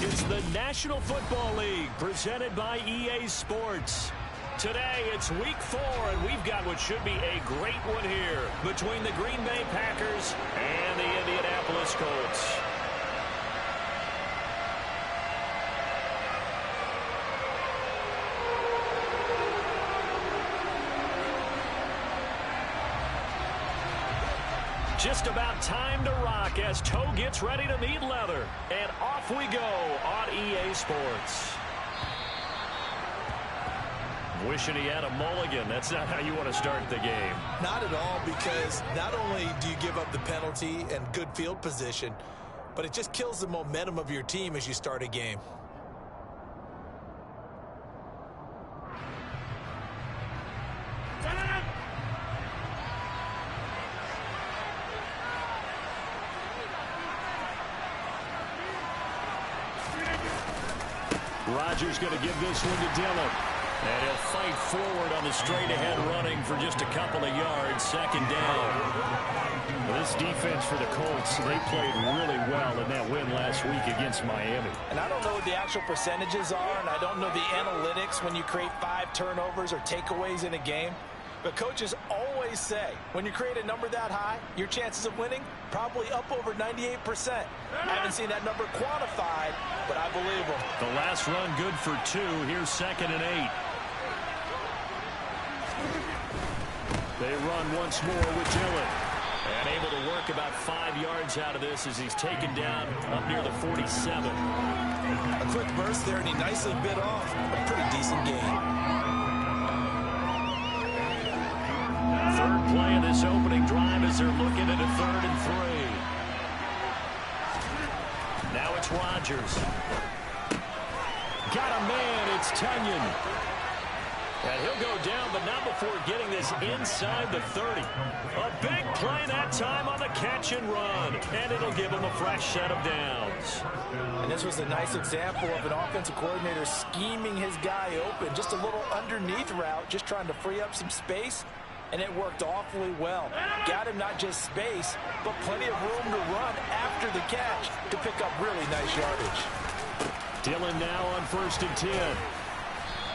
It's the National Football League presented by EA Sports. Today, it's week 4, and we've got what should be a great one here between the Green Bay Packers and the Indianapolis Colts. Just about time to rock as toe gets ready to meet leather. And off we go on EA Sports. Wishing he had a mulligan. That's not how you want to start the game. Not at all, because not only do you give up the penalty and good field position, but it just kills the momentum of your team as you start a game. Rodgers going to give this one to Dillon. And he'll fight forward on the straight-ahead running for just a couple of yards. Second down. Well, this defense for the Colts, they played really well in that win last week against Miami. And I don't know what the actual percentages are, and I don't know the analytics when you create 5 turnovers or takeaways in a game. But coaches always say, when you create a number that high, your chances of winning probably up over 98%. I haven't seen that number quantified, but I believe them. The last run good for 2. Here's 2nd and 8. They run once more with Dillon. And able to work about 5 yards out of this as he's taken down up near the 47. A quick burst there, and he nicely bit off a pretty decent gain. Third play of this opening drive as they're looking at a 3rd and 3. Now it's Rodgers. Got a man. It's Tunyon. And he'll go down, but not before getting this inside the 30. A big play that time on the catch and run. And it'll give him a fresh set of downs. And this was a nice example of an offensive coordinator scheming his guy open. Just a little underneath route, just trying to free up some space. And it worked awfully well. Got him not just space, but plenty of room to run after the catch to pick up really nice yardage. Dillon now on 1st and 10.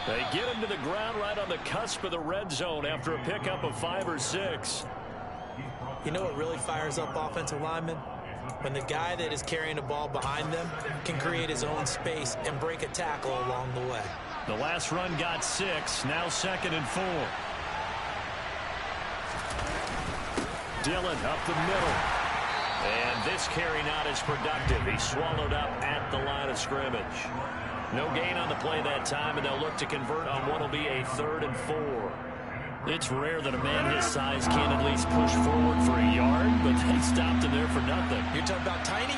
They get him to the ground right on the cusp of the red zone after a pickup of 5 or 6. You know what really fires up offensive linemen? When the guy that is carrying the ball behind them can create his own space and break a tackle along the way. The last run got 6. Now 2nd and 4. Dillon up the middle. And this carry not as productive. He's swallowed up at the line of scrimmage. No gain on the play that time, and they'll look to convert on what will be a 3rd and 4. It's rare that a man his size can at least push forward for a yard, but they stopped him there for nothing. You're talking about Tiny?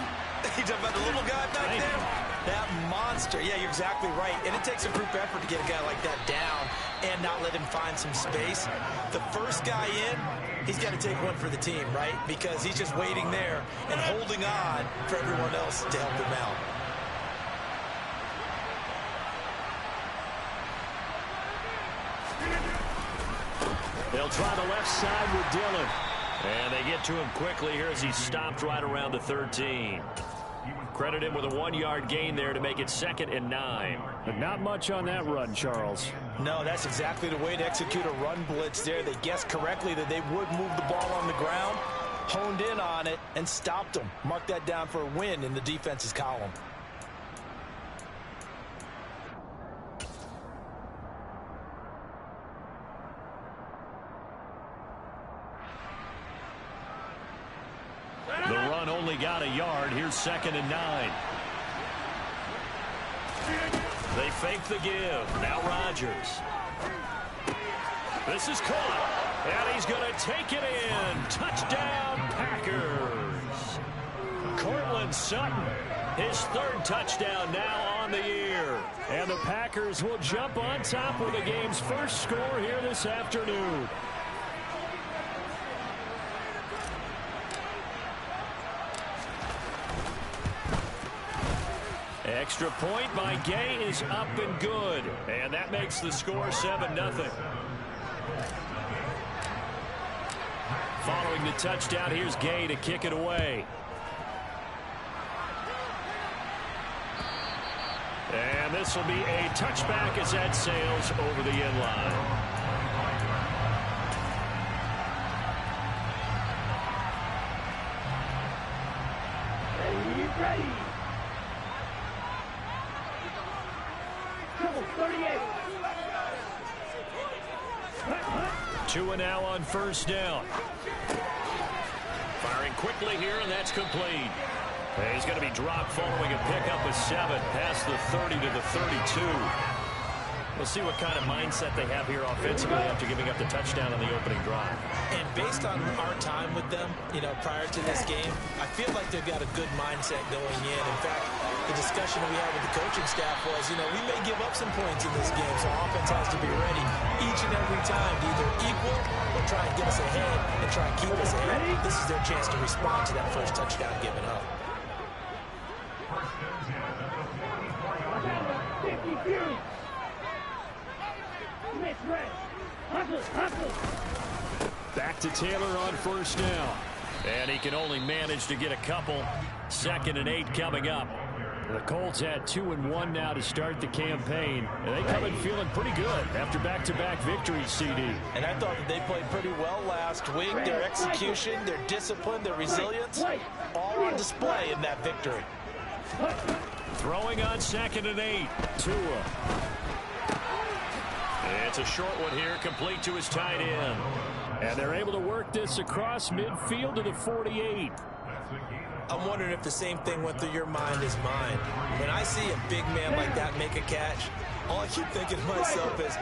You're talking about the little guy back there? That monster. Yeah, you're exactly right. And it takes a group effort to get a guy like that down and not let him find some space. The first guy in, he's got to take one for the team, right? Because he's just waiting there and holding on for everyone else to help him out. They'll try the left side with Dillon. And they get to him quickly here as he stopped right around the 13. Credit him with a 1-yard gain there to make it 2nd and 9. But not much on that run, Charles. No, that's exactly the way to execute a run blitz there. They guessed correctly that they would move the ball on the ground, honed in on it, and stopped them. Mark that down for a win in the defense's column. The run only got a yard. Here's 2nd and 9. They fake the give. Now Rodgers. This is caught. And he's going to take it in. Touchdown, Packers. Cortland Sutton, his 3rd touchdown now on the year. And the Packers will jump on top with the game's first score here this afternoon. Extra point by Gay is up and good. And that makes the score 7-0. Following the touchdown, here's Gay to kick it away. And this will be a touchback as that sails over the end line. Ready. 38. 2 and now on first down. Firing quickly here, and that's complete. He's going to be dropped following a pickup of 7 past the 30 to the 32. We'll see what kind of mindset they have here offensively after giving up the touchdown on the opening drive. And based on our time with them, prior to this game, I feel like they've got a good mindset going in. In fact, the discussion we had with the coaching staff was, we may give up some points in this game, so our offense has to be ready each and every time to either equal or try and get us ahead and try and keep us ahead. This is their chance to respond to that first touchdown given up. Back to Taylor on first down. And he can only manage to get a couple. 2nd and 8 coming up. The Colts had 2 and 1 now to start the campaign. And they come in feeling pretty good after back-to-back victories, CD. And I thought that they played pretty well last week. Their execution, their discipline, their resilience, all on display in that victory. Throwing on 2nd and 8. Tua. It's a short one here, complete to his tight end. And they're able to work this across midfield to the 48. I'm wondering if the same thing went through your mind as mine. When I see a big man like that make a catch, all I keep thinking to myself is,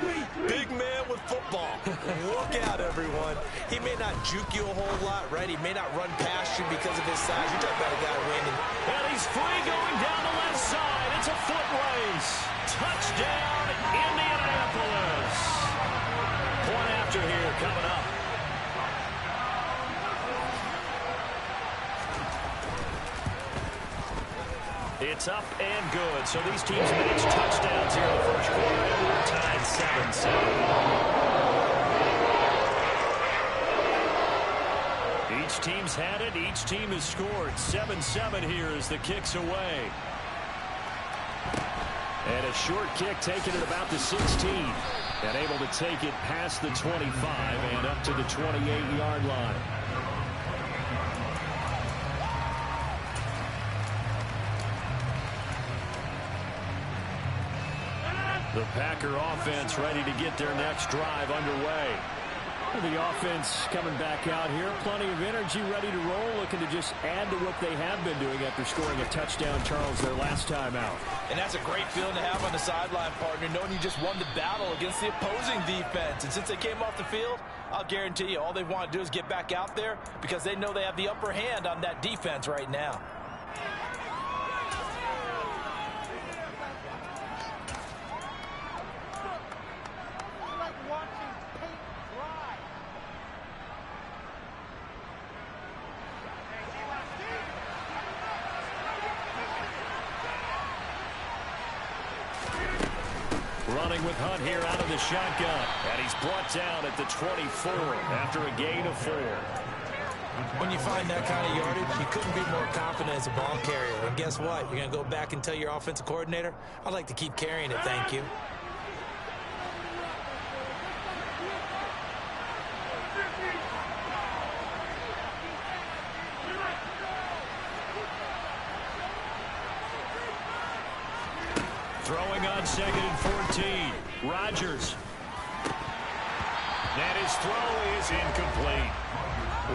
big man with football. Look out, everyone. He may not juke you a whole lot, right? He may not run past you because of his size. You're talking about a guy winning. And he's free going down the left side. It's a foot race. Touchdown, Indianapolis. Point after here coming up. It's up and good. So these teams match touchdowns here in the first quarter, and we're tied 7-7. Each team's had it. Each team has scored. 7-7 here as the kick's away. And a short kick taken at about the 16. And able to take it past the 25 and up to the 28-yard line. The Packer offense ready to get their next drive underway. The offense coming back out here. Plenty of energy, ready to roll, looking to just add to what they have been doing after scoring a touchdown, Charles, their last time out. And that's a great feeling to have on the sideline, partner, knowing you just won the battle against the opposing defense. And since they came off the field, I'll guarantee you all they want to do is get back out there because they know they have the upper hand on that defense right now. Running with Hunt here out of the shotgun. And he's brought down at the 24 after a gain of 4. When you find that kind of yardage, you couldn't be more confident as a ball carrier. And guess what? You're going to go back and tell your offensive coordinator, I'd like to keep carrying it, thank you. Throwing on 2nd and 14. Rodgers. And his throw is incomplete.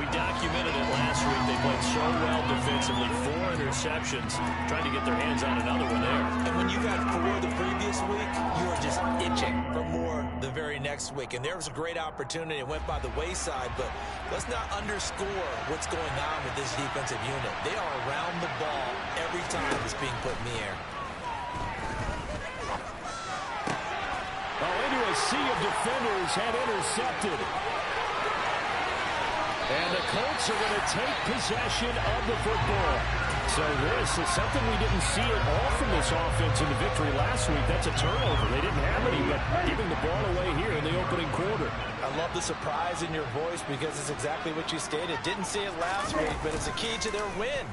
We documented it last week. They played so well defensively. 4 interceptions. Trying to get their hands on another one there. And when you got 4 the previous week, you were just itching for more the very next week. And there was a great opportunity. It went by the wayside. But let's not underscore what's going on with this defensive unit. They are around the ball every time it's being put in the air. Into a sea of defenders had intercepted. And the Colts are going to take possession of the football. So this is something we didn't see at all from this this offense in the victory last week. That's a turnover. They didn't have any, but giving the ball away here in the opening quarter. I love the surprise in your voice because it's exactly what you stated. Didn't see it last week, but it's a key to their win.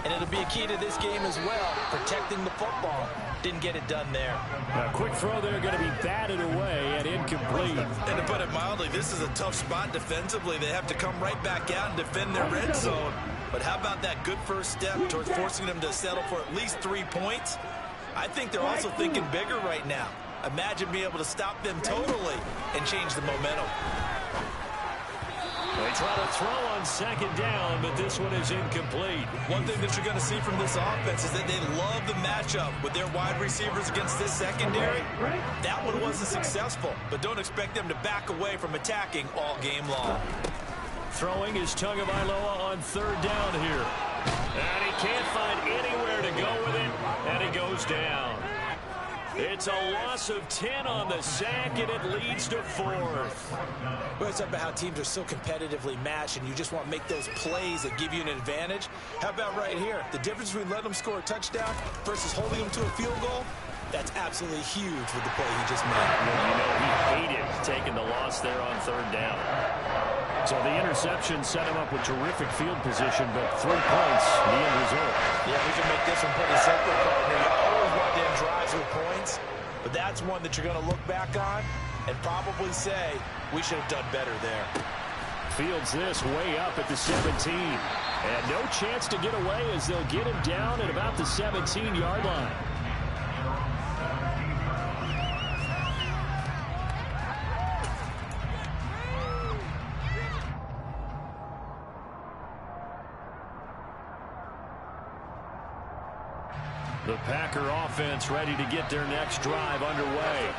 And it'll be a key to this game as well, protecting the football. Didn't get it done there. A quick throw there, going to be batted away and incomplete. And to put it mildly, this is a tough spot defensively. They have to come right back out and defend their red zone. But how about that good first step towards forcing them to settle for at least 3 points? I think they're also thinking bigger right now. Imagine being able to stop them totally and change the momentum. They try to throw on second down, but this one is incomplete. One thing that you're going to see from this offense is that they love the matchup with their wide receivers against this secondary. That one wasn't successful, but don't expect them to back away from attacking all game long. Throwing is Tagovailoa on third down here. And he can't find anywhere to go with it, and he goes down. It's a loss of 10 on the sack, and it leads to 4th. Well, it's about how teams are so competitively matched, and you just want to make those plays that give you an advantage. How about right here? The difference between letting them score a touchdown versus holding them to a field goal, that's absolutely huge with the play he just made. Well, you know, he hated taking the loss there on third down. So the interception set him up with terrific field position, but 3 points, the end result. Yeah, we can make this one pretty simple, partner. You always want them drives with points, but that's one that you're going to look back on and probably say, we should have done better there. Fields this way up at the 17. And no chance to get away as they'll get him down at about the 17-yard line. The Packer offense ready to get their next drive underway.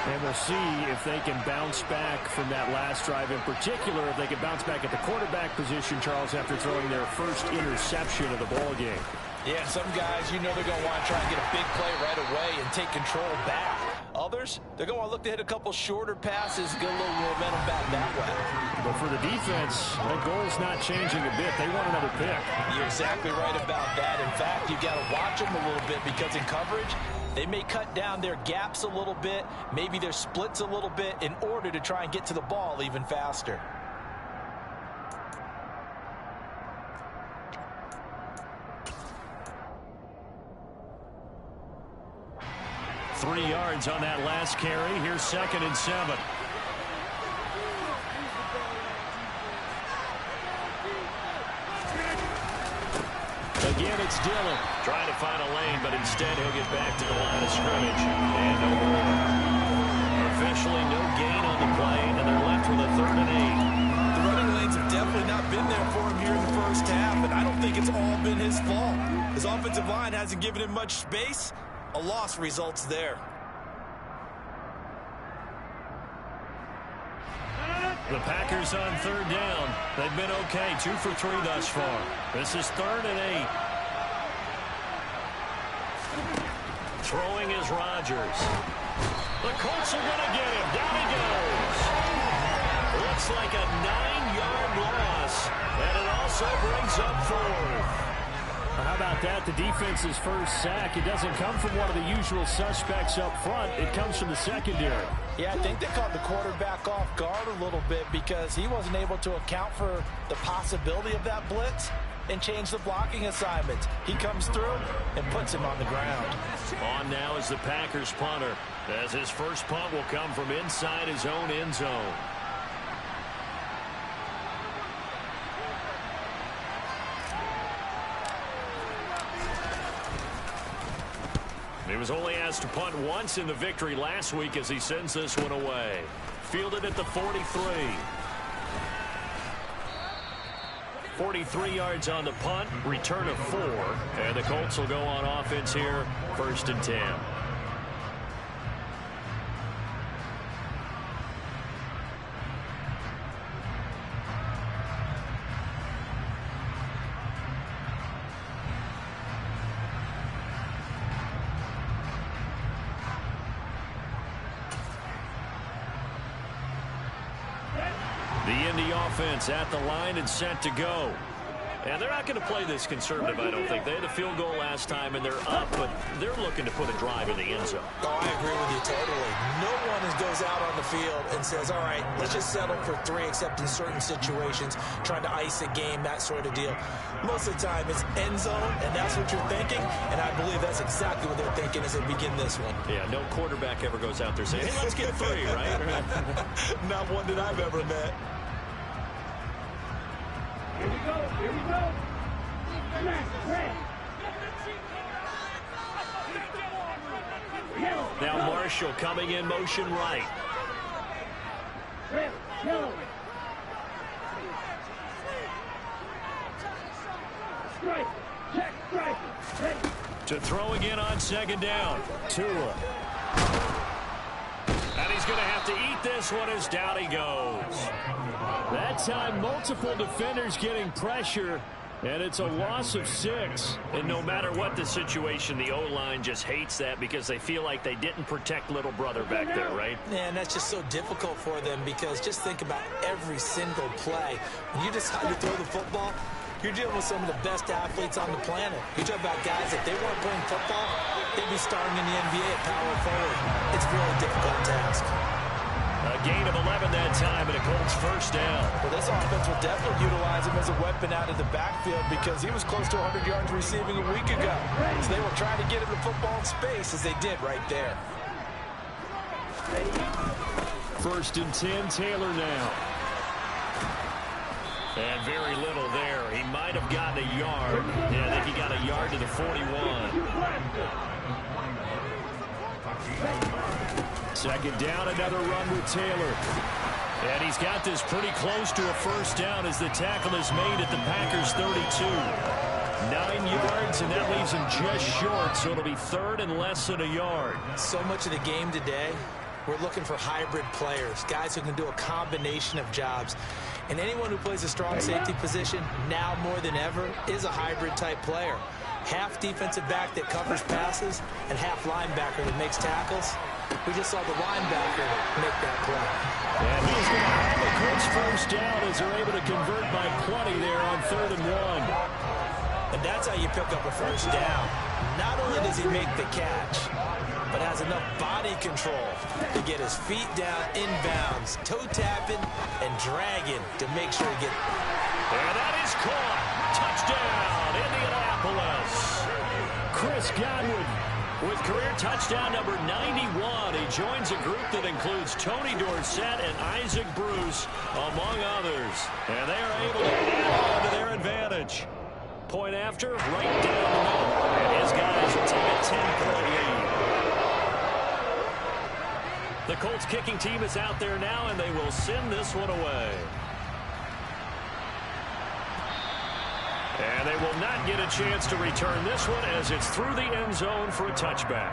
And we'll see if they can bounce back from that last drive. In particular, if they can bounce back at the quarterback position, Charles, after throwing their first interception of the ball game. Yeah, some guys, you know they're going to want to try and get a big play right away and take control back. Others, they're going to want to look to hit a couple shorter passes, get a little momentum back that way. But for the defense, that goal's not changing a bit. They want another pick. You're exactly right about that. In fact, you've got to watch them a little bit because in coverage, they may cut down their gaps a little bit, maybe their splits a little bit in order to try and get to the ball even faster. Three yards on that last carry. Here's 2nd and 7. Again, it's Dillon trying to find a lane, but instead he'll get back to the line of scrimmage. And no more. Officially no gain on the play, and they're left with a 3rd and 8. The running lanes have definitely not been there for him here in the first half, and I don't think it's all been his fault. His offensive line hasn't given him much space. A loss results there. The Packers on 3rd down. They've been okay, 2 for 3 thus far. This is 3rd and 8. Throwing is Rodgers. The Colts are going to get him. Down he goes. Looks like a 9-yard loss, and it also brings up 4th. How about that? The defense's first sack. It doesn't come from one of the usual suspects up front. It comes from the secondary. Yeah, I think they caught the quarterback off guard a little bit because he wasn't able to account for the possibility of that blitz and change the blocking assignment. He comes through and puts him on the ground. On now is the Packers punter, as his first punt will come from inside his own end zone. He was only asked to punt once in the victory last week as he sends this one away. Fielded at the 43. 43 yards on the punt, return of 4. And the Colts will go on offense here, 1st and 10. The Indy offense at the line and set to go. And they're not going to play this conservative, I don't think. They had a field goal last time, and they're up, but they're looking to put a drive in the end zone. Oh, I agree with you totally. No one goes out on the field and says, all right, let's just settle for 3, except in certain situations, trying to ice a game, that sort of deal. Most of the time, it's end zone, and that's what you're thinking, and I believe that's exactly what they're thinking as they begin this one. Yeah, no quarterback ever goes out there saying, hey, let's get 3, right? Not one that I've ever met. Here we go, here we go. Now Marshall coming in motion right. Strike, check, strike. To throw again on second down. Tua. And he's going to have to eat this one as down he goes. That time, multiple defenders getting pressure, and it's a loss of 6. And no matter what the situation, the O-line just hates that because they feel like they didn't protect little brother back there, right? Man, that's just so difficult for them because just think about every single play. When you decide to throw the football, you're dealing with some of the best athletes on the planet. You talk about guys, if they weren't playing football, they'd be starting in the NBA at power forward. It's a really difficult task. A gain of 11 that time, and a Colts first down. Well, this offense will definitely utilize him as a weapon out of the backfield because he was close to 100 yards receiving a week ago. So they will try to get him the football in space as they did right there. First and 10, Taylor now. And very little there. He might have gotten a yard. Yeah, I think he got a yard to the 41. Second down, another run with Taylor. And he's got this pretty close to a first down as the tackle is made at the Packers' 32. 9 yards, and that leaves him just short, so it'll be third and less than a yard. So much of the game today, we're looking for hybrid players, guys who can do a combination of jobs. And anyone who plays a strong safety position, now more than ever, is a hybrid-type player. Half defensive back that covers passes and half linebacker that makes tackles. We just saw the linebacker make that play. And he's going to have the Colts first down as they're able to convert by plenty there on 3rd and 1. And that's how you pick up a first down. Not only does he make the catch, but has enough body control to get his feet down inbounds, toe tapping and dragging to make sure he gets. And that is caught. Touchdown, Indianapolis. Chris Godwin with career touchdown number 91. He joins a group that includes Tony Dorsett and Isaac Bruce, among others. And they are able to add on to their advantage. Point after, right down the middle. And his guys will take a 10-point lead. The Colts kicking team is out there now, and they will send this one away. And they will not get a chance to return this one as it's through the end zone for a touchback.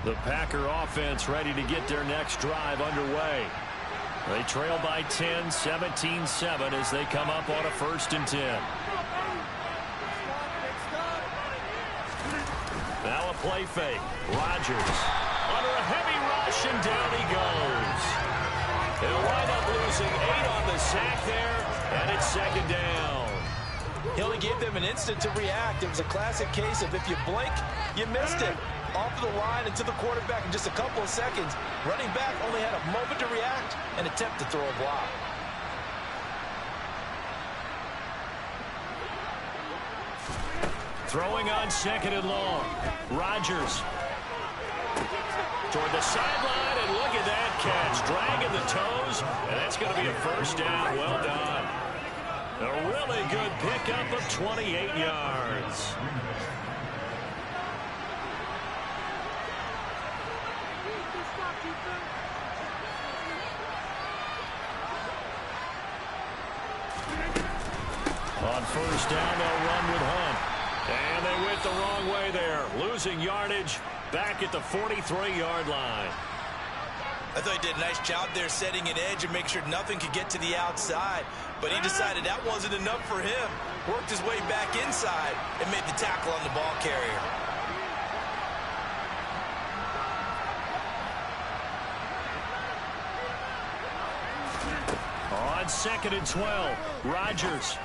The Packer offense ready to get their next drive underway. They trail by 10, 17-7 as they come up on a 1st and 10. Now a play fake. Rodgers under a heavy rush, and down he goes. They'll wind up losing 8 on the sack there, and it's 2nd down. He only gave them an instant to react. It was a classic case of if you blink, you missed it. Off of the line and to the quarterback in just a couple of seconds. Running back only had a moment to react and attempt to throw a block. Throwing on 2nd and long. Rodgers toward the sideline, and look at that catch. Dragging the toes, and that's going to be a first down. Well done. A really good pickup of 28 yards. On first down, they'll run with Hunt. And they went the wrong way there. Losing yardage back at the 43-yard line. I thought he did a nice job there setting an edge and make sure nothing could get to the outside. But he decided that wasn't enough for him. Worked his way back inside and made the tackle on the ball carrier. On 2nd and 12, Rodgers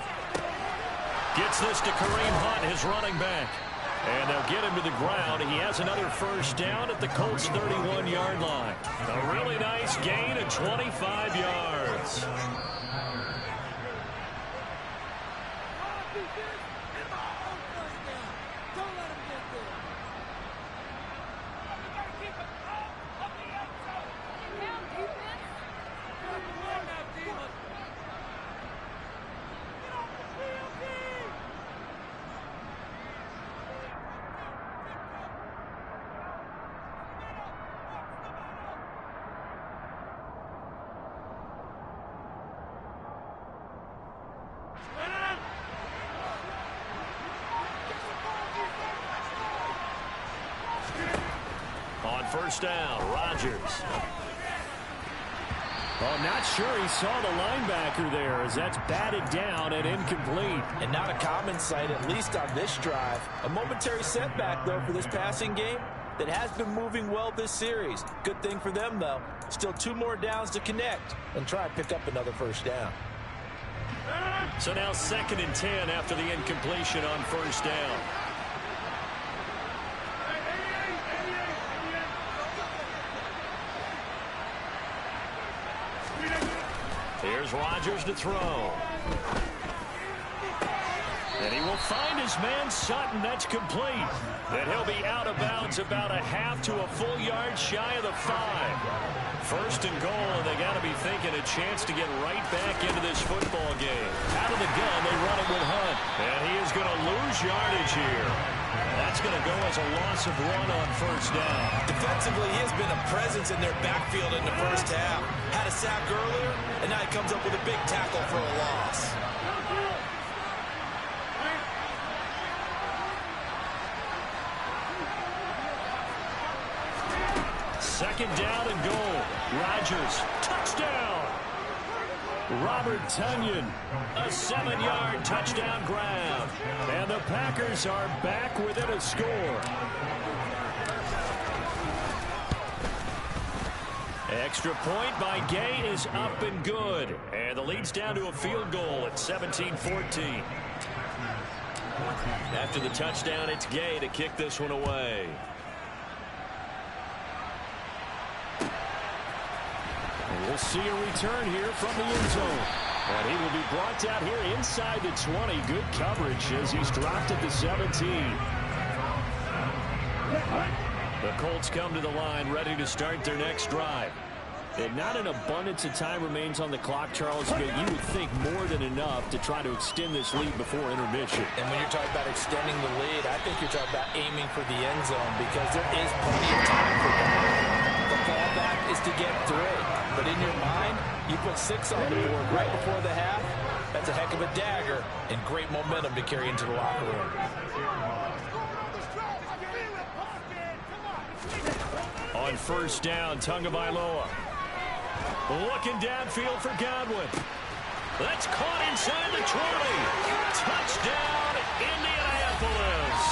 gets this to Kareem Hunt, his running back. And they'll get him to the ground. He has another first down at the Colts' 31-yard line. A really nice gain of 25 yards. On first down, Rodgers. Oh, not sure he saw the linebacker there as that's batted down and incomplete. And not a common sight, at least on this drive. A momentary setback, though, for this passing game that has been moving well this series. Good thing for them, though. Still 2 more downs to connect and try and pick up another first down. So now 2nd and 10 after the incompletion on first down. Here's Rodgers to throw. And he will find his man Sutton. That's complete. And he'll be out of bounds about a half to a full yard shy of the 5. First and goal, and they got to be thinking a chance to get right back into this football game. Out of the gun, they run it with Hunt. And he is going to lose yardage here. That's going to go as a loss of 1 on first down. Defensively, he has been a presence in their backfield in the first half. Had a sack earlier, and now he comes up with a big tackle for a loss. Second down and goal. Rodgers, touchdown. Robert Tonyan, a 7-yard touchdown grab. And the Packers are back within a score. Extra point by Gay is up and good. And the lead's down to a field goal at 17-14. After the touchdown, it's Gay to kick this one away. We'll see a return here from the end zone. And he will be brought down here inside the 20. Good coverage as he's dropped at the 17. The Colts come to the line ready to start their next drive. And not an abundance of time remains on the clock, Charles, but you would think more than enough to try to extend this lead before intermission. And when you're talking about extending the lead, I think you're talking about aiming for the end zone because there is plenty of time for that. The fallback is to get 3. But in your mind, you put 6 on the board right before the half. That's a heck of a dagger and great momentum to carry into the locker room. On first down, Tagovailoa. Looking downfield for Godwin. That's caught inside the 20. Touchdown, Indianapolis.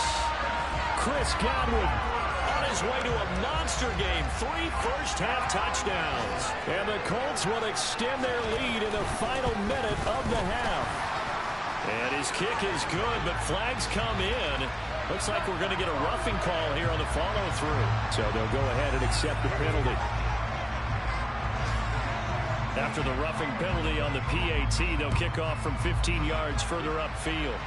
Chris Godwin on his way to a monster game. 3 first-half touchdowns. And the Colts will extend their lead in the final minute of the half. And his kick is good, but flags come in. Looks like we're going to get a roughing call here on the follow-through. So they'll go ahead and accept the penalty. After the roughing penalty on the PAT, they'll kick off from 15 yards further upfield.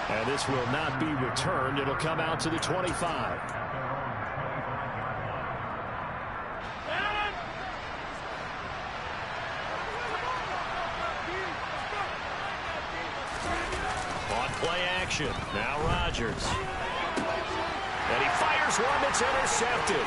And this will not be returned. It'll come out to the 25. On play action, now Rodgers. And he fires one that's intercepted.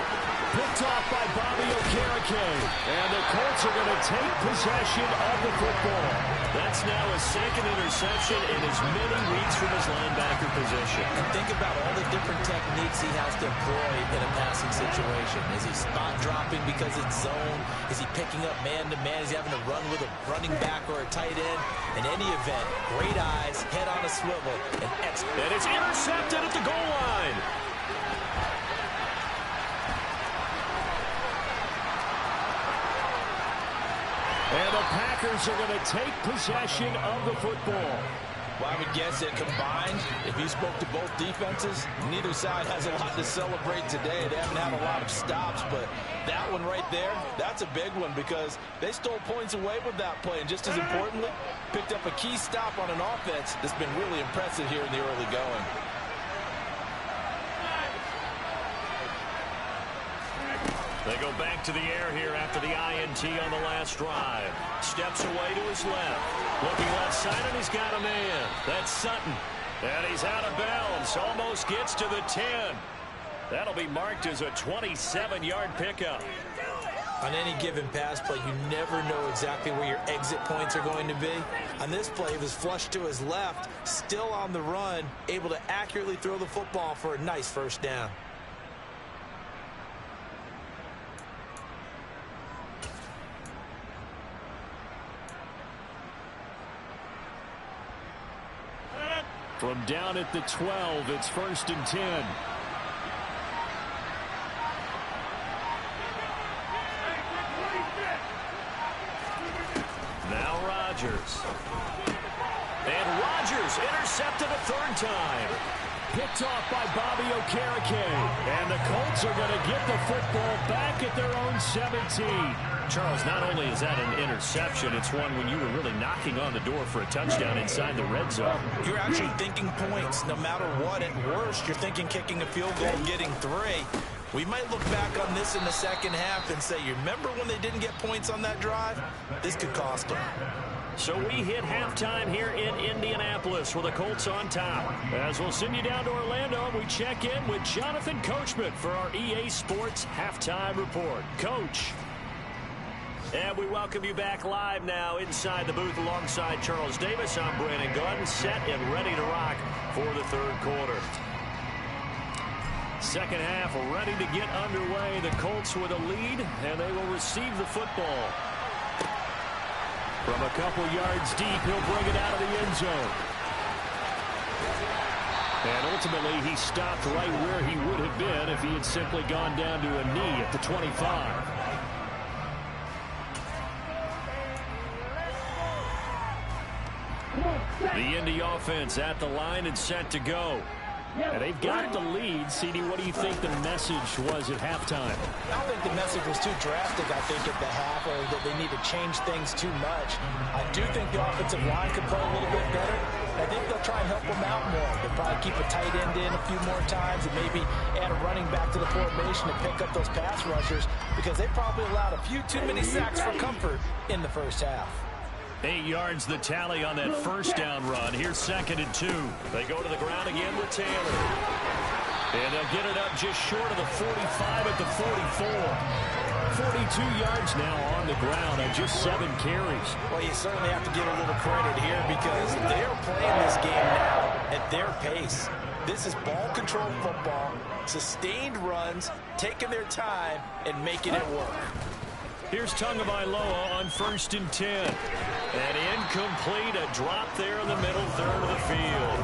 Picked off by Bobby Okereke. And the Colts are going to take possession of the football. That's now his 2nd interception in as many weeks from his linebacker position. Think about all the different techniques he has to employ in a passing situation. Is he spot dropping because it's zone? Is he picking up man-to-man? Is he having to run with a running back or a tight end? In any event, great eyes, head on a swivel, and excellent. And it's intercepted at the goal line. And the Packers are going to take possession of the football. Well, I would guess that combined, if you spoke to both defenses, neither side has a lot to celebrate today. They haven't had a lot of stops, but that one right there, that's a big one because they stole points away with that play. And just as importantly, picked up a key stop on an offense that's been really impressive here in the early going. They go back to the air here after the INT on the last drive. Steps away to his left. Looking left side, and he's got a man. That's Sutton. And he's out of bounds. Almost gets to the 10. That'll be marked as a 27-yard pickup. On any given pass play, you never know exactly where your exit points are going to be. On this play, he was flushed to his left, still on the run, able to accurately throw the football for a nice first down. From down at the 12, it's 1st and 10. Now Rodgers. And Rodgers intercepted a third time. Picked off by Bobby Okereke. And the Colts are going to get the football back at their own 17. Charles, not only is that an interception, it's one when you were really knocking on the door for a touchdown inside the red zone. You're actually thinking points no matter what. At worst, you're thinking kicking a field goal and getting 3. We might look back on this in the second half and say, you remember when they didn't get points on that drive? This could cost them. So we hit halftime here in Indianapolis with the Colts on top. As we'll send you down to Orlando, we check in with Jonathan Coachman for our EA Sports Halftime Report. Coach. And we welcome you back live now inside the booth alongside Charles Davis. I'm Brandon Gunn, set and ready to rock for the third quarter. Second half ready to get underway. The Colts with a lead, and they will receive the football. From a couple yards deep, he'll bring it out of the end zone. And ultimately, he stopped right where he would have been if he had simply gone down to a knee at the 25. The Indy offense at the line and set to go. And they've got the lead. CD, what do you think the message was at halftime? I don't think the message was too drastic, I think, at the half, or that they need to change things too much. I do think the offensive line could play a little bit better. I think they'll try and help them out more. They'll probably keep a tight end in a few more times and maybe add a running back to the formation to pick up those pass rushers because they probably allowed a few too many sacks for comfort in the first half. 8 yards the tally on that first down run. Here's 2nd and 2. They go to the ground again with Taylor. And they'll get it up just short of the 45 at the 44. 42 yards now on the ground on just 7 carries. Well, you certainly have to give a little credit here because they're playing this game now at their pace. This is ball control football, sustained runs, taking their time, and making it work. Here's Tungavailoa on 1st and 10. And incomplete, a drop there in the middle third of the field.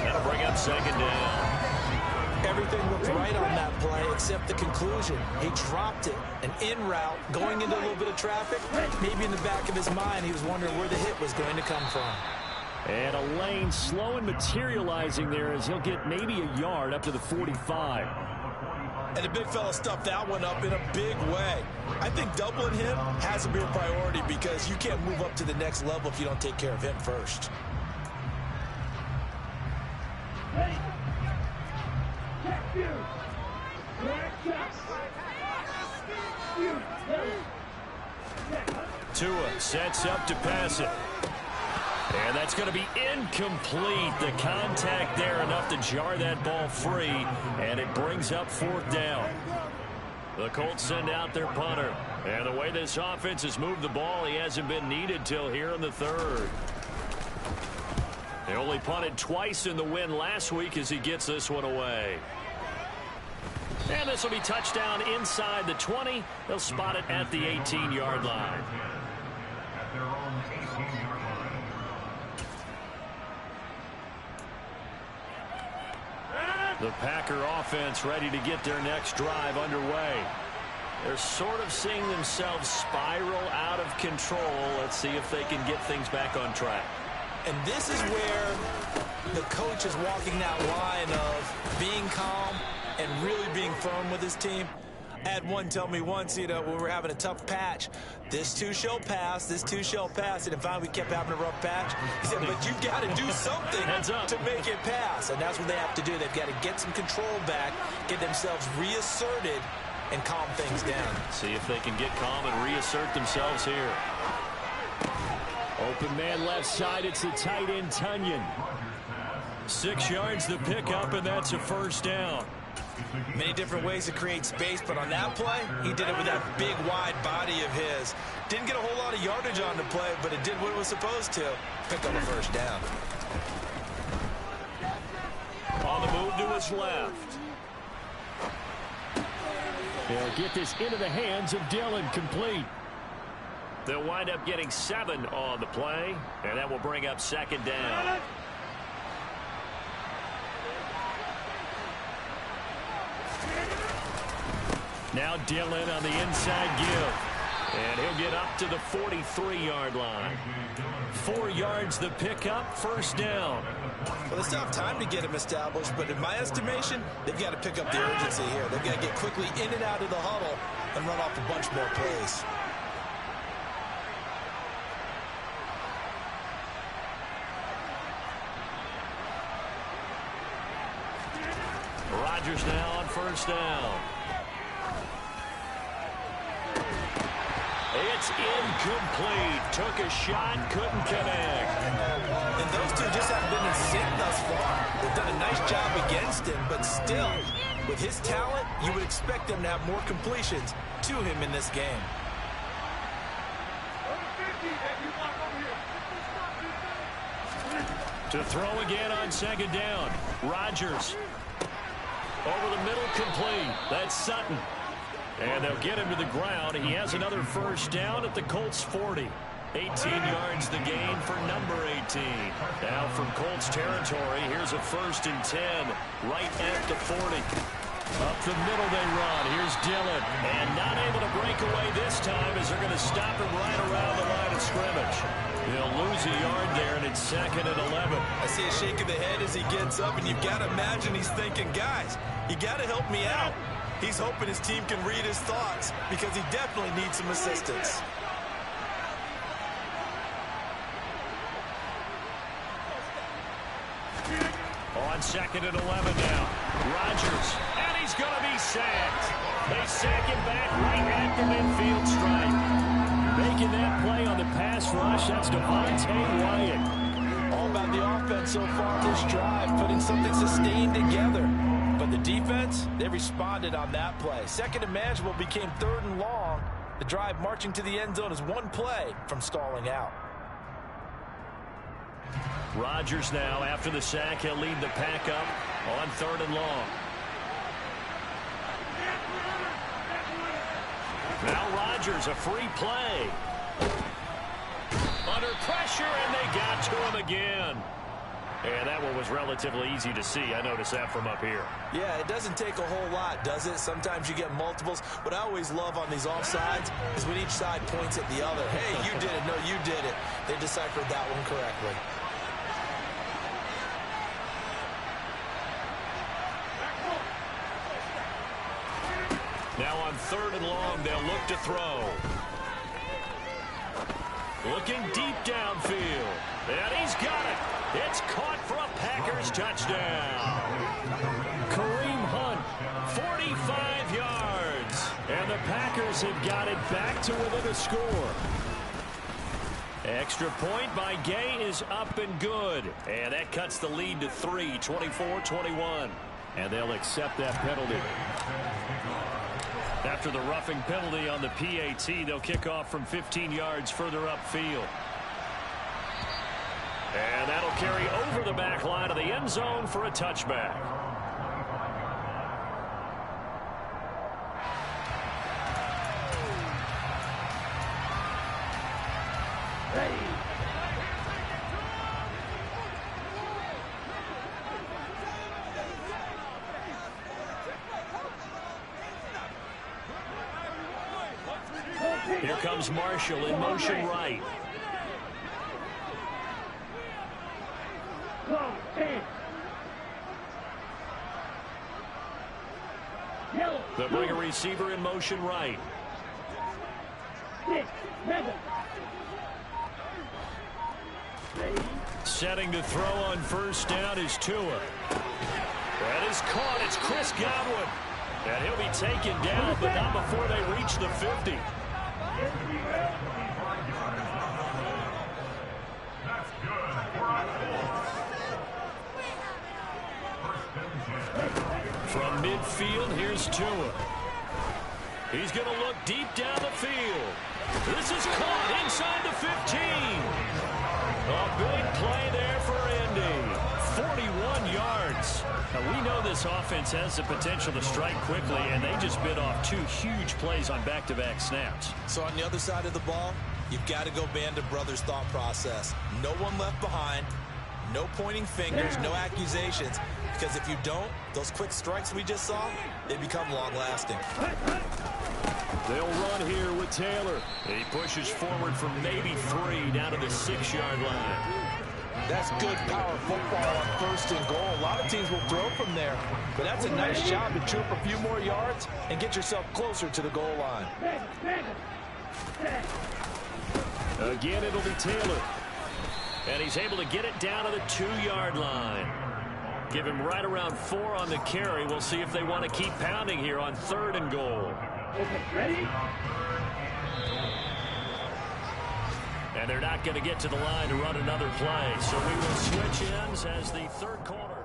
That'll bring up 2nd down. Everything looked right on that play except the conclusion. He dropped it, an in route, going into a little bit of traffic. Maybe in the back of his mind, he was wondering where the hit was going to come from. And a lane slow and materializing there as he'll get maybe a yard up to the 45. And the big fella stuffed that one up in a big way. I think doubling him has to be a priority because you can't move up to the next level if you don't take care of him first. Ready? Check you. Tua sets up to pass it. And that's going to be incomplete. The contact there enough to jar that ball free, and it brings up 4th down. The Colts send out their punter. And the way this offense has moved the ball, he hasn't been needed till here in the 3rd. They only punted twice in the win last week as he gets this one away. And this will be touchdown inside the 20. They'll spot it at the 18-yard line. The Packer offense ready to get their next drive underway. They're sort of seeing themselves spiral out of control. Let's see if they can get things back on track. And this is where the coach is walking that line of being calm and really being firm with his team. I had one tell me once, when we were having a tough patch, this too shall pass, this too shall pass. And finally we kept having a rough patch. He said, but you've got to do something to make it pass. And that's what they have to do. They've got to get some control back, get themselves reasserted, and calm things down. See if they can get calm and reassert themselves here. Open man left side. It's the tight end, Tunyon. 6 yards the pickup, and that's a first down. Many different ways to create space, but on that play, he did it with that big, wide body of his. Didn't get a whole lot of yardage on the play, but it did what it was supposed to. Pick up a first down. On the move to his left. They'll get this into the hands of Dillon, complete. They'll wind up getting 7 on the play, and that will bring up second down. Now Dillon on the inside give. And he'll get up to the 43-yard line. 4 yards the pickup, first down. Well, they still have time to get him established, but in my estimation, they've got to pick up the urgency here. They've got to get quickly in and out of the huddle and run off a bunch more plays. Rodgers now on first down. It's incomplete. Took a shot, couldn't connect. And those two just haven't been in sync thus far. They've done a nice job against him, but still, with his talent, you would expect them to have more completions to him in this game. To throw again on second down. Rodgers. Over the middle, complete. That's Sutton. And they'll get him to the ground. He has another first down at the Colts 40. 18 yards the gain for number 18. Now from Colts territory, here's a 1st and 10 right at the 40. Up the middle they run. Here's Dillon. And not able to break away this time as they're going to stop him right around the line of scrimmage. They'll lose a yard there, and it's 2nd and 11. I see a shake of the head as he gets up, and you've got to imagine he's thinking, guys, you got to help me out. He's hoping his team can read his thoughts because he definitely needs some assistance. On 2nd and 11 now. Rodgers, and he's going to be sacked. They sack him back right at the midfield stripe. Making that play on the pass rush, that's Devontae Wyatt. All about the offense so far this drive, putting something sustained together. But the defense, they responded on that play. 2nd and manageable became 3rd and long. The drive marching to the end zone is one play from stalling out. Rodgers now, after the sack, he'll lead the pack up on 3rd and long. Now Rodgers, a free play. Under pressure, and they got to him again. And that one was relatively easy to see. I noticed that from up here. Yeah, it doesn't take a whole lot, does it? Sometimes you get multiples. What I always love on these offsides is when each side points at the other. Hey, you did it. No, you did it. They deciphered that one correctly. Now on 3rd and long, they'll look to throw. Looking deep downfield. And he's got it. It's caught for a Packers touchdown. Kareem Hunt, 45 yards. And the Packers have got it back to within a score. Extra point by Gay is up and good. And that cuts the lead to 3, 24-21. And they'll accept that penalty. After the roughing penalty on the PAT, they'll kick off from 15 yards further upfield. And that'll carry over the back line of the end zone for a touchback. Ready. Here comes Marshall in motion right. They'll bring a receiver in motion right. Setting to throw on first down is Tua. That is caught. It's Chris Godwin. And he'll be taken down, but not before they reach the 50. From midfield, here's Tua. He's going to look deep down the field. This is caught inside the 15. A big play there for Indy. 41 yards. Now, we know this offense has the potential to strike quickly, and they just bit off 2 huge plays on back-to-back snaps. So on the other side of the ball, you've got to go Band of Brothers thought process. No one left behind. No pointing fingers, no accusations. Because if you don't, those quick strikes we just saw, they become long-lasting. They'll run here with Taylor. He pushes forward from maybe 3 down to the 6-yard line. That's good power football on first and goal. A lot of teams will throw from there. But that's a nice job to chew up a few more yards and get yourself closer to the goal line. Again, it'll be Taylor. And he's able to get it down to the 2-yard line. Give him right around 4 on the carry. We'll see if they want to keep pounding here on 3rd and goal. Ready? And they're not going to get to the line to run another play. So we will switch ends as the 3rd quarter.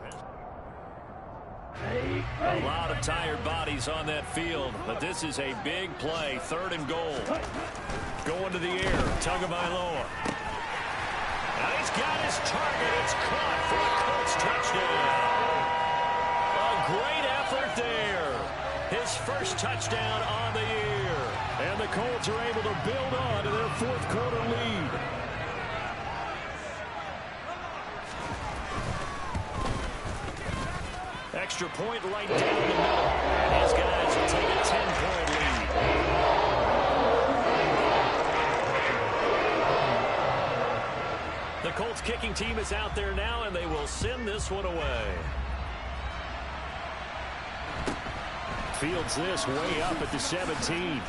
A lot of tired bodies on that field, but this is a big play. 3rd and goal. Going to the air. Tagovailoa. And he's got his target. It's caught for a Colts touchdown. A great effort there. His first touchdown on the year. And the Colts are able to build on to their 4th quarter lead. Extra point right down the middle. And his guys will take a 10-point lead. The Colts kicking team is out there now, and they will send this one away. Fields this way up at the 17.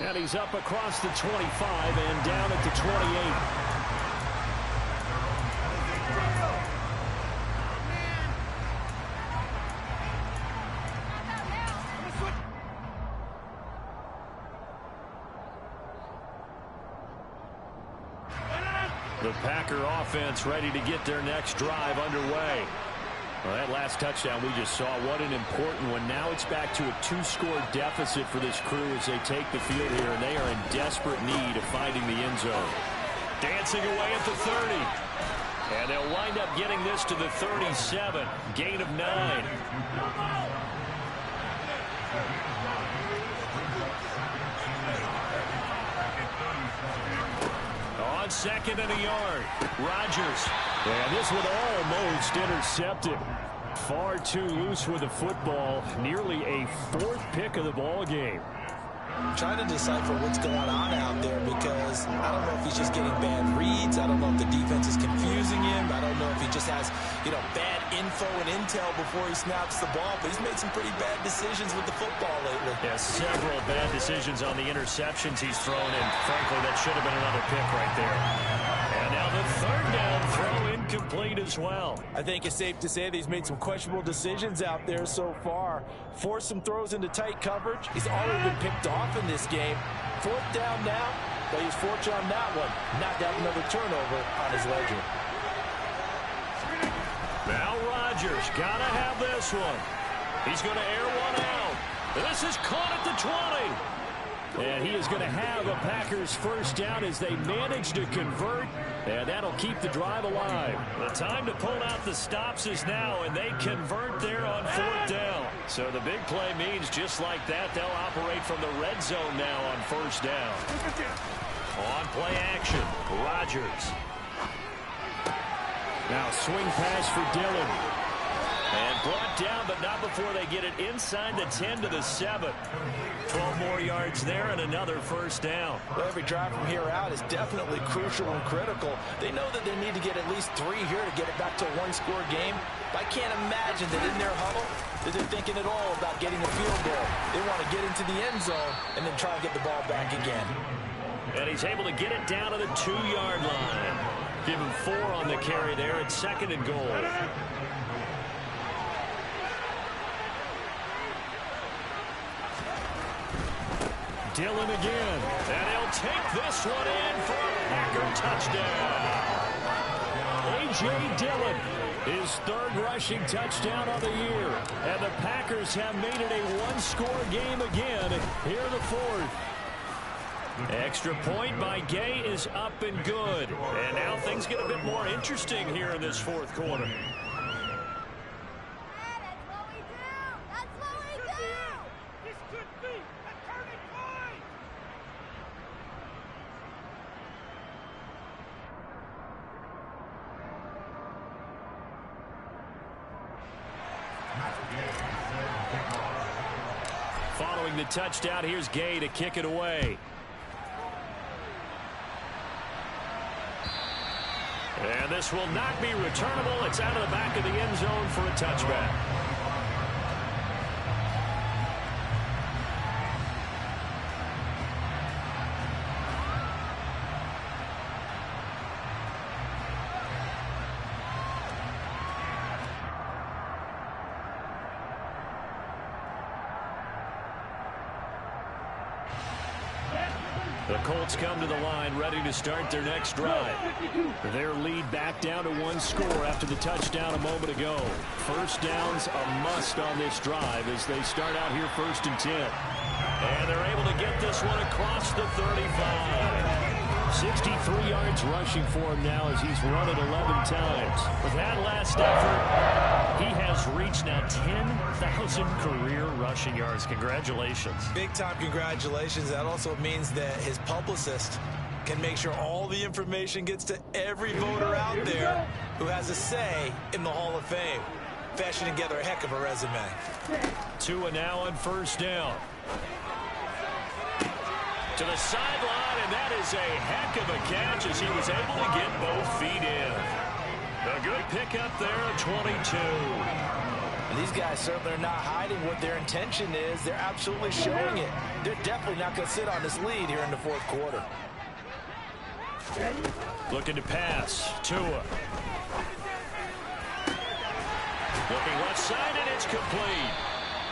And he's up across the 25 and down at the 28. The Packer offense ready to get their next drive underway. Well, that last touchdown we just saw, what an important one. Now it's back to a 2-score deficit for this crew as they take the field here, and they are in desperate need of finding the end zone. Dancing away at the 30. And they'll wind up getting this to the 37. Gain of 9. On 2nd and a yard. Rodgers. And this one almost intercepted. Far too loose with the football. Nearly a 4th pick of the ball game. I'm trying to decipher what's going on out there because I don't know if he's just getting bad reads. I don't know if the defense is confusing him. I don't know if he just has, bad info and intel before he snaps the ball. But he's made some pretty bad decisions with the football lately. Yeah, several bad decisions on the interceptions he's thrown, and frankly, that should have been another pick right there. And now the 3rd down throw incomplete as well. I think it's safe to say that he's made some questionable decisions out there so far. Forced some throws into tight coverage. He's already been picked off in this game. 4th down now, but he's fortunate on that one. Not to have another turnover on his ledger. Now Rodgers got to have this one. He's going to air one out. This is caught at the 20. And he is going to have a Packers 1st down as they manage to convert. And that'll keep the drive alive. The time to pull out the stops is now, and they convert there on 4th down. So the big play means just like that, they'll operate from the red zone now on 1st down. On play action, Rodgers. Now swing pass for Dillon. And brought down, but not before they get it inside the 10 to the 7. 12 more yards there and another first down. Well, every drive from here out is definitely crucial and critical. They know that they need to get at least 3 here to get it back to a one-score game. But I can't imagine that in their huddle that they're thinking at all about getting a field goal. They want to get into the end zone and then try to get the ball back again. And he's able to get it down to the 2-yard line. Give him 4 on the carry there at 2nd and goal. Dillon again. And he'll take this one in for a Packer touchdown. A.J. Dillon, his 3rd rushing touchdown of the year. And the Packers have made it a one-score game again here in the 4th. Extra point by Gay is up and good. And now things get a bit more interesting here in this 4th quarter. Following the touchdown, here's Gay to kick it away. And this will not be returnable. It's out of the back of the end zone for a touchback. The Colts come to the line ready to start their next drive. Their lead back down to 1 score after the touchdown a moment ago. First down's a must on this drive as they start out here 1st and 10. And they're able to get this one across the 35. 63 yards rushing for him now as he's run it 11 times. With that last effort, he has reached now 10,000 career rushing yards. Congratulations. Big-time congratulations. That also means that his publicist can make sure all the information gets to every voter out there who has a say in the Hall of Fame. Fashioning together a heck of a resume. Tua now on 1st down. To the sideline, and that is a heck of a catch as he was able to get both feet in. A good pickup there at 22. And these guys certainly are not hiding what their intention is. They're absolutely showing it. They're definitely not going to sit on this lead here in the 4th quarter. Looking to pass. Tua. Looking left side, and it's complete.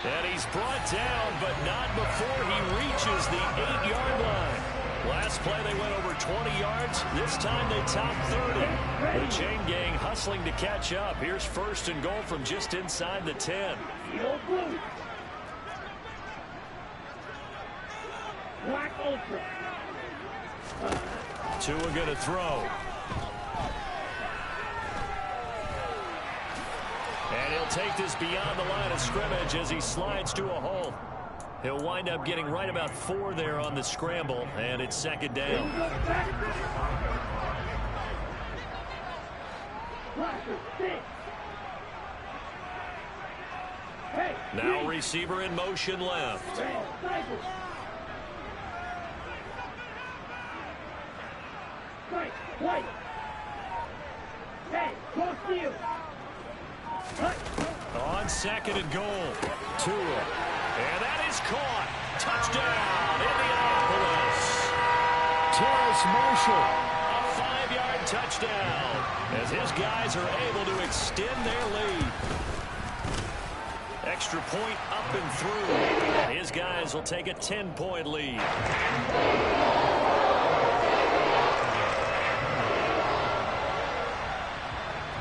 And he's brought down, but not before he reaches the 8-yard line. Last play, they went over 20 yards. This time, they topped 30. The chain gang hustling to catch up. Here's 1st and goal from just inside the 10. Tua going to throw. And he'll take this beyond the line of scrimmage as he slides to a hole. He'll wind up getting right about 4 there on the scramble, and it's 2nd down. Now receiver in motion left. On 2nd and goal. Tua. And that is caught. Touchdown, Indianapolis. Terrace Marshall. A 5-yard touchdown as his guys are able to extend their lead. Extra point up and through. And his guys will take a 10-point lead.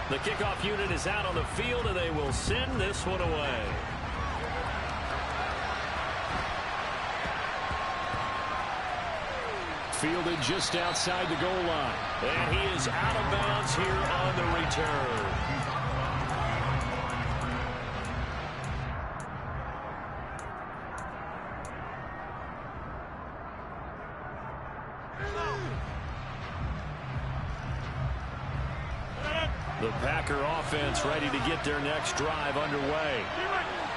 The kickoff unit is out on the field, and they will send this one away. Fielded just outside the goal line. And he is out of bounds here on the return. The Packer offense ready to get their next drive underway.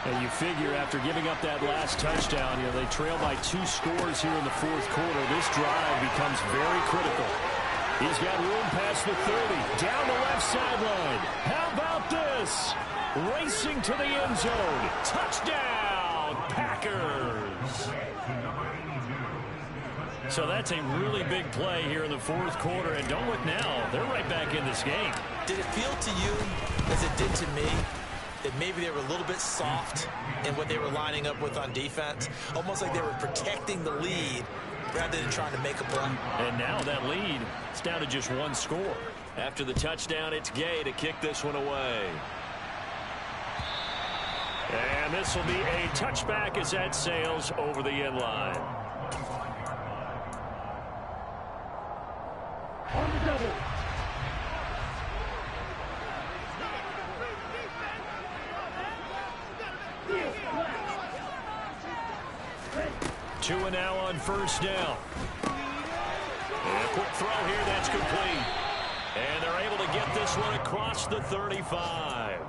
And you figure after giving up that last touchdown, they trail by 2 scores here in the fourth quarter. This drive becomes very critical. He's got room past the 30, down the left sideline. How about this? Racing to the end zone. Touchdown, Packers. So that's a really big play here in the fourth quarter. And don't look now, they're right back in this game. Did it feel to you, as it did to me, that maybe they were a little bit soft in what they were lining up with on defense? Almost like they were protecting the lead rather than trying to make a play. And now that lead is down to just 1 score. After the touchdown, it's Gay to kick this one away. And this will be a touchback as that sails over the end line. On the double. Two and now on first down. And a quick throw here, that's complete. And they're able to get this one across the 35.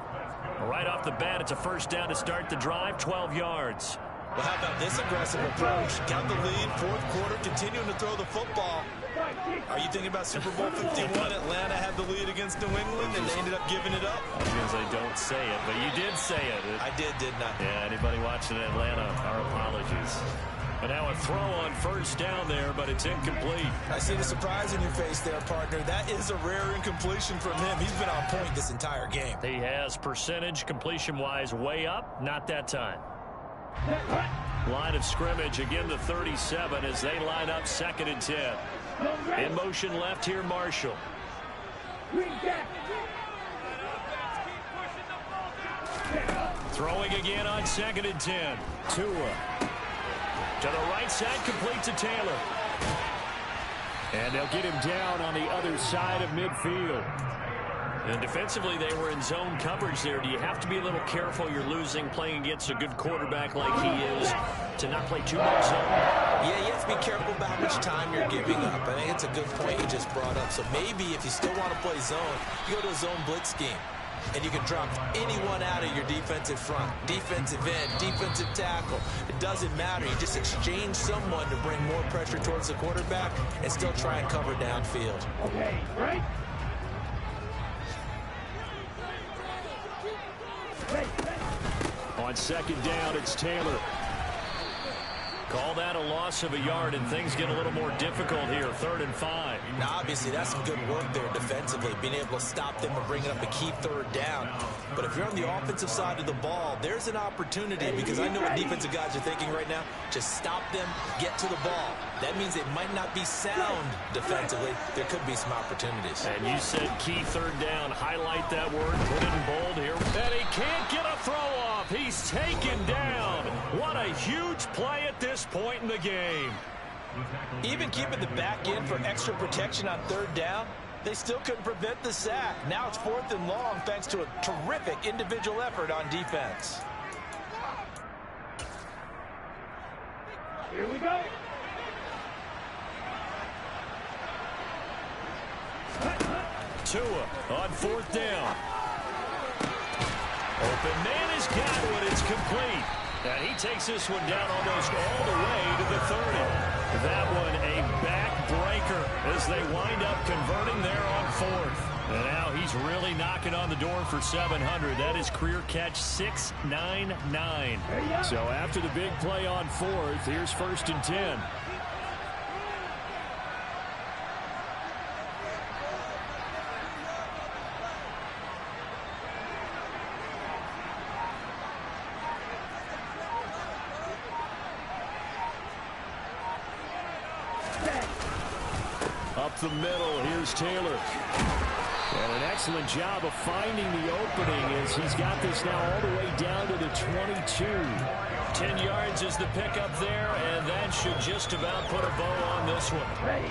Right off the bat, it's a first down to start the drive, 12 yards. Well, how about this aggressive approach? Got the lead, fourth quarter, continuing to throw the football. Are you thinking about Super Bowl 51? Atlanta had the lead against New England, and they ended up giving it up? I was going to say, don't say it, but you did say it. I didn't I? Yeah, anybody watching Atlanta, our apologies. But now a throw on first down there, but it's incomplete. I see the surprise in your face there, partner. That is a rare incompletion from him. He's been on point this entire game. He has percentage completion-wise way up, not that time. Line of scrimmage, again the 37 as they line up 2nd and 10. In motion left here, Marshall. Throwing again on 2nd and 10. Tua. To the right side, complete to Taylor. And they'll get him down on the other side of midfield. And defensively, they were in zone coverage there. Do you have to be a little careful? You're losing playing against a good quarterback like he is to not play too much zone. Yeah, you have to be careful about how much time you're giving up. I think it's a good point you just brought up. So maybe if you still want to play zone, you go to a zone blitz scheme. And you can drop anyone out of your defensive front, defensive end, defensive tackle. It doesn't matter. You just exchange someone to bring more pressure towards the quarterback and still try and cover downfield. Okay, right? On 2nd down, it's Taylor. Call that a loss of a yard, and things get a little more difficult here. 3rd and 5. Now, obviously, that's some good work there defensively, being able to stop them and bring up a key 3rd down. But if you're on the offensive side of the ball, there's an opportunity, because I know what defensive guys are thinking right now. Just stop them, get to the ball. That means it might not be sound defensively. There could be some opportunities. And you said key 3rd down. Highlight that word. Put it in bold here. And he can't get a throw off. He's taken down. What a huge play at this point in the game. Even keeping the back end for extra protection on 3rd down, they still couldn't prevent the sack. Now it's 4th and long thanks to a terrific individual effort on defense. Here we go. Tua on 4th down. Open man has got one. It's complete. And he takes this one down almost all the way to the 30. That one a backbreaker as they wind up converting there on 4th. And now he's really knocking on the door for 700. That is career catch 699. So after the big play on 4th, here's 1st and 10. Up the middle, here's Taylor. And an excellent job of finding the opening as he's got this now all the way down to the 22. 10 yards is the pickup there, and that should just about put a bow on this one. Ready.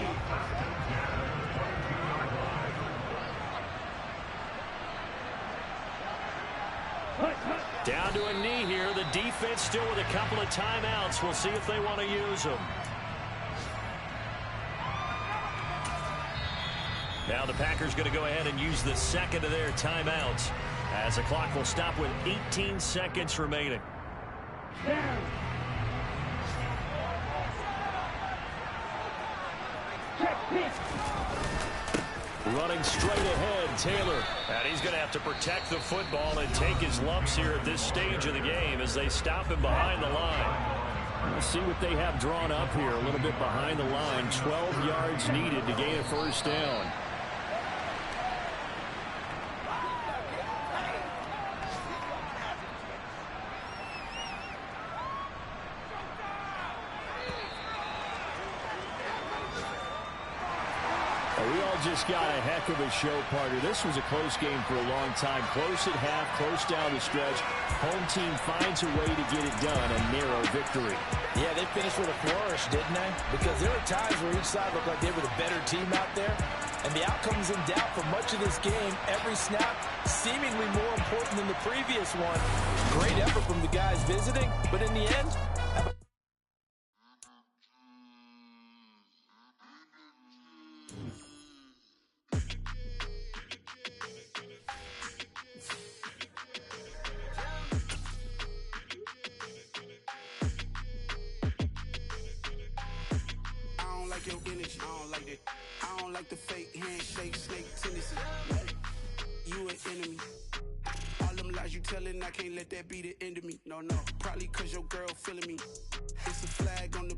Down to a knee here. The defense still with a couple of timeouts. We'll see if they want to use them. Now the Packers going to go ahead and use the second of their timeouts as the clock will stop with 18 seconds remaining. Down. Check pitch. Running straight ahead, Taylor. And he's going to have to protect the football and take his lumps here at this stage of the game as they stop him behind the line. Let's see what they have drawn up here. A little bit behind the line. 12 yards needed to gain a first down. We all just got a heck of a show, partner. This was a close game for a long time. Close at half, close down the stretch. Home team finds a way to get it done. A narrow victory. Yeah, they finished with a flourish, didn't they? Because there were times where each side looked like they were the better team out there. And the outcome's in doubt for much of this game. Every snap seemingly more important than the previous one. Great effort from the guys visiting, but in the end, your energy. I don't like that. I don't like the fake handshake, snake tendency. You an enemy. All them lies you telling, I can't let that be the end of me. No, probably cause your girl feeling me. It's a flag on the